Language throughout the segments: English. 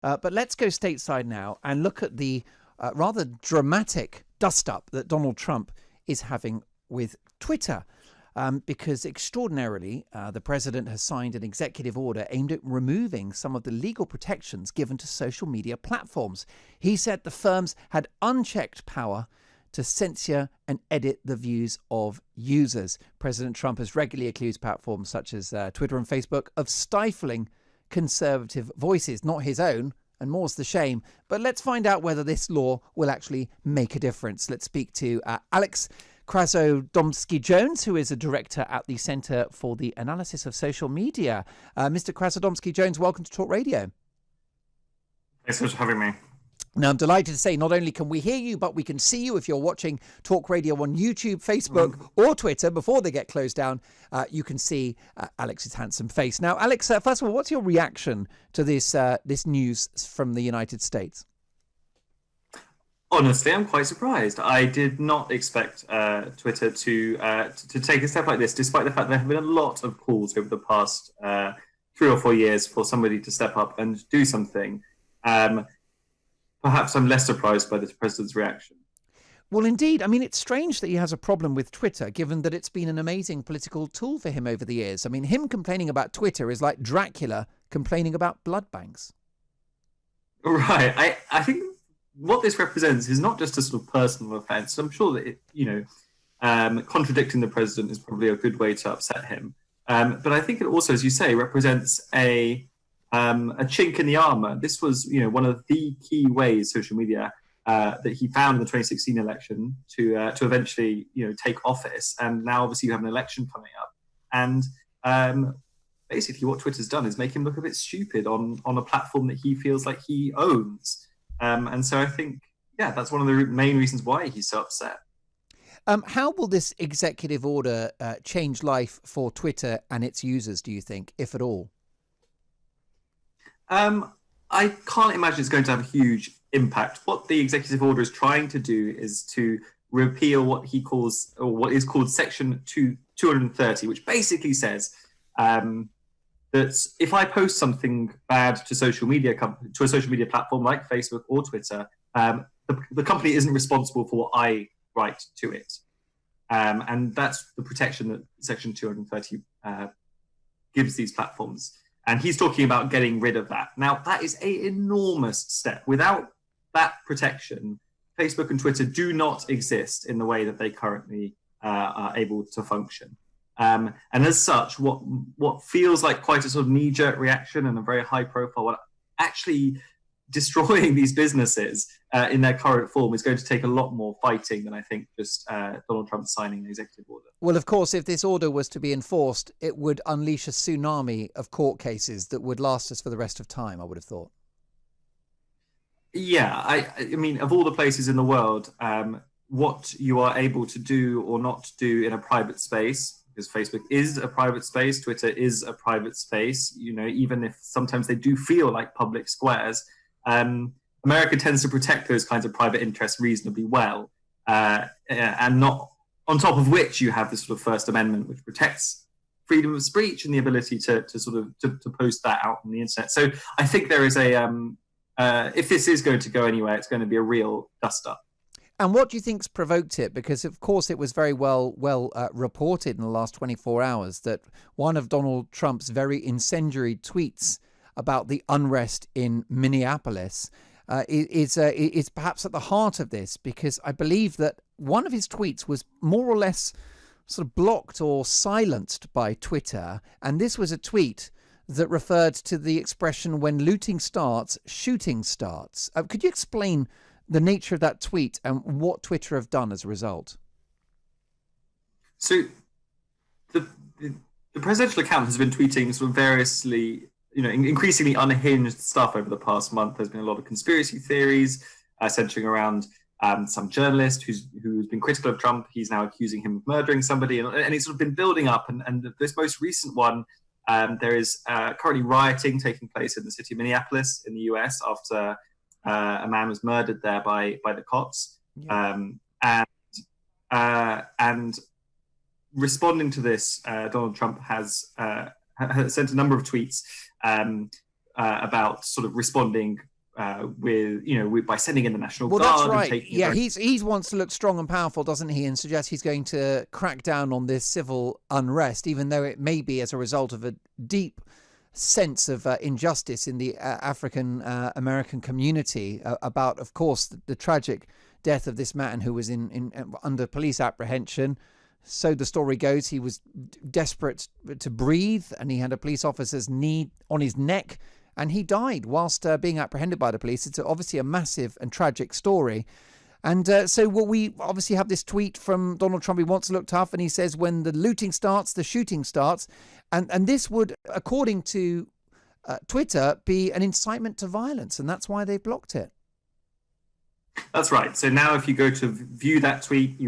But let's go stateside now and look at the rather dramatic dust-up that Donald Trump is having with Twitter. Because extraordinarily, the president has signed an executive order aimed at removing some of the legal protections given to social media platforms. He said the firms had unchecked power to censor and edit the views of users. President Trump has regularly accused platforms such as Twitter and Facebook of stifling conservative voices, not his own, and more's the shame. But let's find out whether this law will actually make a difference. Let's speak to Alex Krasodomski-Jones, who is a director at the Center for the Analysis of Social Media. Mr. Krasodomski-Jones, welcome to Talk Radio. Thanks for having me. Now, I'm delighted to say not only can we hear you, but we can see you if you're watching Talk Radio on YouTube, Facebook, or Twitter before they get closed down. You can see Alex's handsome face. Now, Alex, first of all, what's your reaction to this news from the United States? Honestly, I'm quite surprised. I did not expect Twitter to take a step like this, despite the fact there have been a lot of calls over the past 3 or 4 years for somebody to step up and do something. Perhaps I'm less surprised by the president's reaction. Well, indeed. I mean, it's strange that he has a problem with Twitter, given that it's been an amazing political tool for him over the years. I mean, him complaining about Twitter is like Dracula complaining about blood banks. Right. I think what this represents is not just a sort of personal offence. I'm sure that, contradicting the president is probably a good way to upset him. But I think it also, as you say, represents a chink in the armor. This was, one of the key ways social media that he found in the 2016 election to eventually, take office. And now, obviously, you have an election coming up, and basically, what Twitter's done is make him look a bit stupid on a platform that he feels like he owns. And so I think, that's one of the main reasons why he's so upset. How will this executive order change life for Twitter and its users, do you think, if at all? I can't imagine it's going to have a huge impact. What the executive order is trying to do is to repeal what he calls, or what is called Section 230, which basically says that if I post something bad to a social media platform like Facebook or Twitter, the company isn't responsible for what I write to it. And that's the protection that Section 230 gives these platforms. And he's talking about getting rid of that. Now, that is an enormous step. Without that protection, Facebook and Twitter do not exist in the way that they currently are able to function. And as such, what feels like quite a sort of knee-jerk reaction and a very high-profile one, actually destroying these businesses in their current form is going to take a lot more fighting than I think just Donald Trump signing the executive order. Well, of course, if this order was to be enforced, it would unleash a tsunami of court cases that would last us for the rest of time, I would have thought. Yeah, I mean, of all the places in the world, what you are able to do or not do in a private space, because Facebook is a private space, Twitter is a private space, even if sometimes they do feel like public squares, America tends to protect those kinds of private interests reasonably well, and not on top of which you have this sort of First Amendment, which protects freedom of speech and the ability to post that out on the internet. So I think there is if this is going to go anywhere, it's going to be a real dust up. And what do you think's provoked it? Because, of course, it was very well reported in the last 24 hours that one of Donald Trump's very incendiary tweets about the unrest in Minneapolis is perhaps at the heart of this, because I believe that one of his tweets was more or less sort of blocked or silenced by Twitter. And this was a tweet that referred to the expression, when looting starts, shooting starts. Could you explain the nature of that tweet and what Twitter have done as a result? So the presidential account has been tweeting sort of variously, increasingly unhinged stuff over the past month. There's been a lot of conspiracy theories centering around some journalist who's been critical of Trump. He's now accusing him of murdering somebody, and it's sort of been building up. And this most recent one, there is currently rioting taking place in the city of Minneapolis in the US after a man was murdered there by the cops. Yeah. And responding to this, Donald Trump has sent a number of tweets about sort of responding by sending in the National Well, Guard. that's right. And taking Yeah, he wants to look strong and powerful, doesn't he? And suggests he's going to crack down on this civil unrest, even though it may be as a result of a deep sense of injustice in the African American community about, of course, the tragic death of this man who was in under police apprehension. So the story goes, he was desperate to breathe, and he had a police officer's knee on his neck, and he died whilst being apprehended by the police. It's obviously a massive and tragic story. And so we obviously have this tweet from Donald Trump. He wants to look tough, and he says, when the looting starts, the shooting starts. And this would, according to Twitter, be an incitement to violence, and that's why they blocked it. That's right. So now if you go to view that tweet,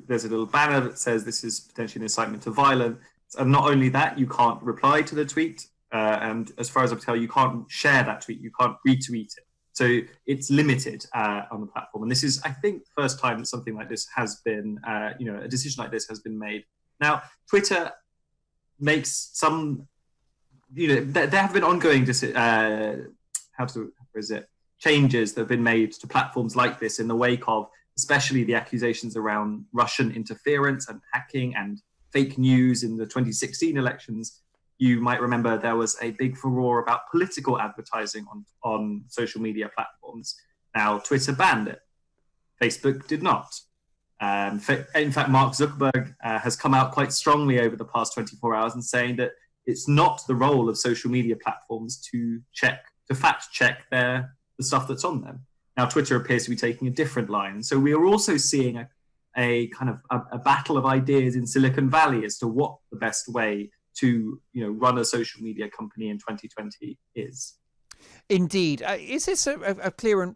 there's a little banner that says this is potentially an incitement to violence. And not only that, you can't reply to the tweet. And as far as I can tell, you can't share that tweet. You can't retweet it. So it's limited on the platform. And this is, I think, the first time that something like this has been, a decision like this has been made. Now, Twitter makes some, there have been ongoing, changes that have been made to platforms like this in the wake of especially the accusations around Russian interference and hacking and fake news in the 2016 elections. You might remember there was a big furore about political advertising on social media platforms. Now, Twitter banned it. Facebook did not. In fact, Mark Zuckerberg has come out quite strongly over the past 24 hours and saying that it's not the role of social media platforms to fact check the stuff that's on them. Now, Twitter appears to be taking a different line. So we are also seeing a kind of a battle of ideas in Silicon Valley as to what the best way to run a social media company in 2020 is. Indeed. Is this a clear and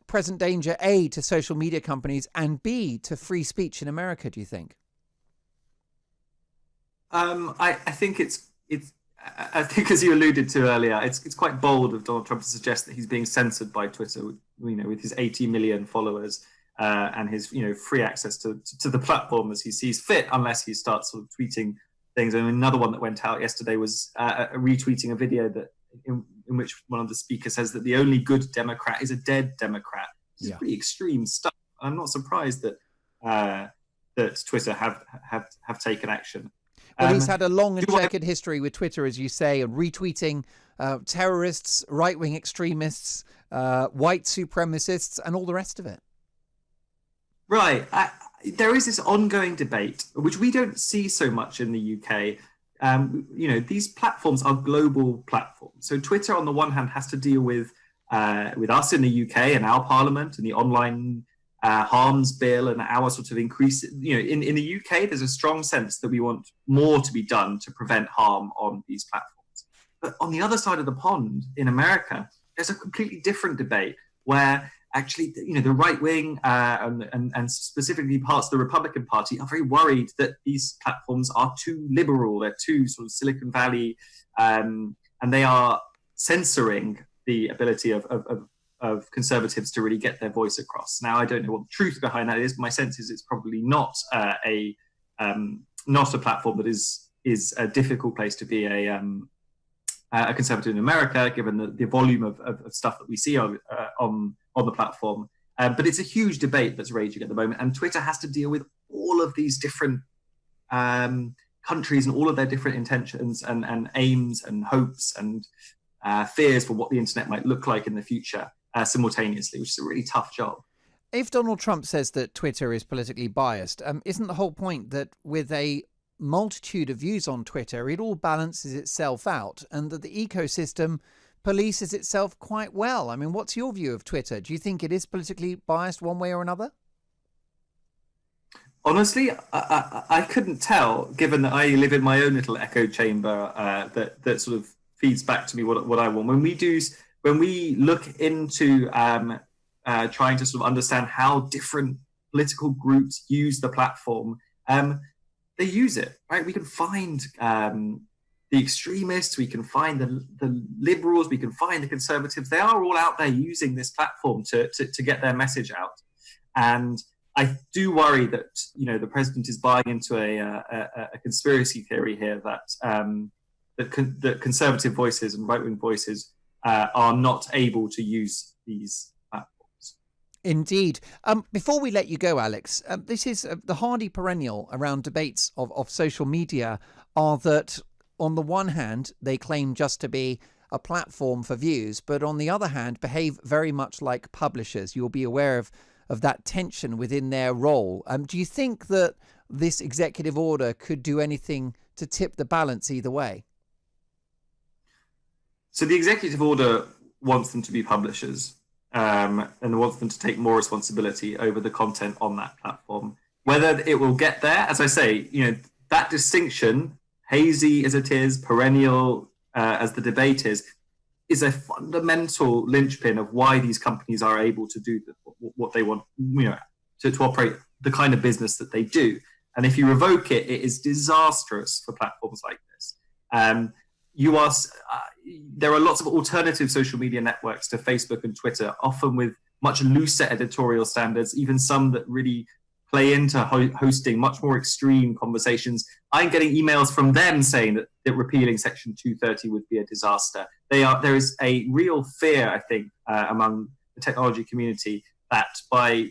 present danger, A, to social media companies, and B, to free speech in America, do you think? I think I think, as you alluded to earlier, it's quite bold of Donald Trump to suggest that he's being censored by Twitter, with his 80 million followers and his free access to the platform as he sees fit, unless he starts sort of tweeting things. And another one that went out yesterday was retweeting a video in which one of the speakers says that the only good Democrat is a dead Democrat. It's pretty extreme stuff. I'm not surprised that Twitter have taken action. Well, he's had a long and checkered history with Twitter, as you say, and retweeting terrorists, right-wing extremists, white supremacists, and all the rest of it. Right. There is this ongoing debate, which we don't see so much in the UK. These platforms are global platforms. So Twitter, on the one hand, has to deal with us in the UK and our parliament and the online harms bill and our sort of increase. In the UK, there's a strong sense that we want more to be done to prevent harm on these platforms. But on the other side of the pond, in America, there's a completely different debate where actually, the right wing and specifically parts of the Republican Party are very worried that these platforms are too liberal. They're too sort of Silicon Valley, and they are censoring the ability of conservatives to really get their voice across. Now, I don't know what the truth behind that is, but my sense is it's probably not a platform that is a difficult place to be a conservative in America, given the volume of stuff that we see on the platform. But it's a huge debate that's raging at the moment, and Twitter has to deal with all of these different countries and all of their different intentions and aims and hopes and fears for what the internet might look like in the future simultaneously, which is a really tough job. If Donald Trump says that Twitter is politically biased, isn't the whole point that with a multitude of views on Twitter, it all balances itself out and that the ecosystem polices itself quite well? I mean, what's your view of Twitter? Do you think it is politically biased one way or another? Honestly, I couldn't tell, given that I live in my own little echo chamber that sort of feeds back to me what I want. When we look into trying to sort of understand how different political groups use the platform, they use it, right? We can find the extremists, we can find the liberals, we can find the conservatives. They are all out there using this platform to get their message out. And I do worry that the president is buying into a conspiracy theory here that that conservative voices and right-wing voices are not able to use these platforms. Indeed. Before we let you go, Alex, this is the hardy perennial around debates of social media are that on the one hand, they claim just to be a platform for views, but on the other hand, behave very much like publishers. You'll be aware of that tension within their role. Do you think that this executive order could do anything to tip the balance either way? So the executive order wants them to be publishers and wants them to take more responsibility over the content on that platform. Whether it will get there, as I say, that distinction, hazy as it is, perennial as the debate is a fundamental linchpin of why these companies are able to do what they want, to operate the kind of business that they do. And if you revoke it, it is disastrous for platforms like this. There are lots of alternative social media networks to Facebook and Twitter, often with much looser editorial standards, even some that really play into hosting much more extreme conversations. I'm getting emails from them saying that repealing Section 230 would be a disaster. There is a real fear, I think, among the technology community that by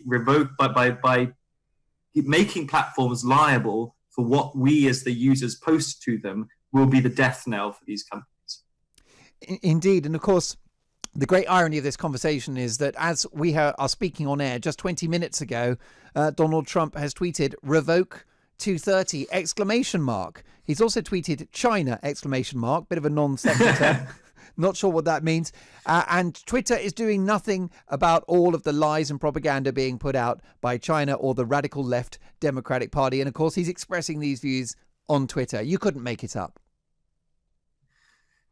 making platforms liable for what we as the users post to them will be the death knell for these companies. Indeed. And of course, the great irony of this conversation is that as we are speaking on air just 20 minutes ago, Donald Trump has tweeted revoke 230 exclamation mark. He's also tweeted China exclamation mark, bit of a non sequitur. Not sure what that means. And Twitter is doing nothing about all of the lies and propaganda being put out by China or the radical left Democratic Party. And of course, he's expressing these views on Twitter. You couldn't make it up.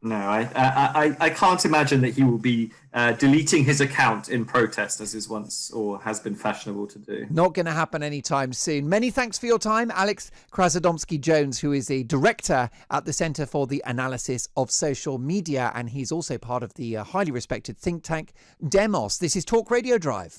No, I can't imagine that he will be deleting his account in protest, as is once or has been fashionable to do. Not going to happen anytime soon. Many thanks for your time, Alex Krasadomski-Jones, who is a director at the Centre for the Analysis of Social Media, and he's also part of the highly respected think tank Demos. This is Talk Radio Drive.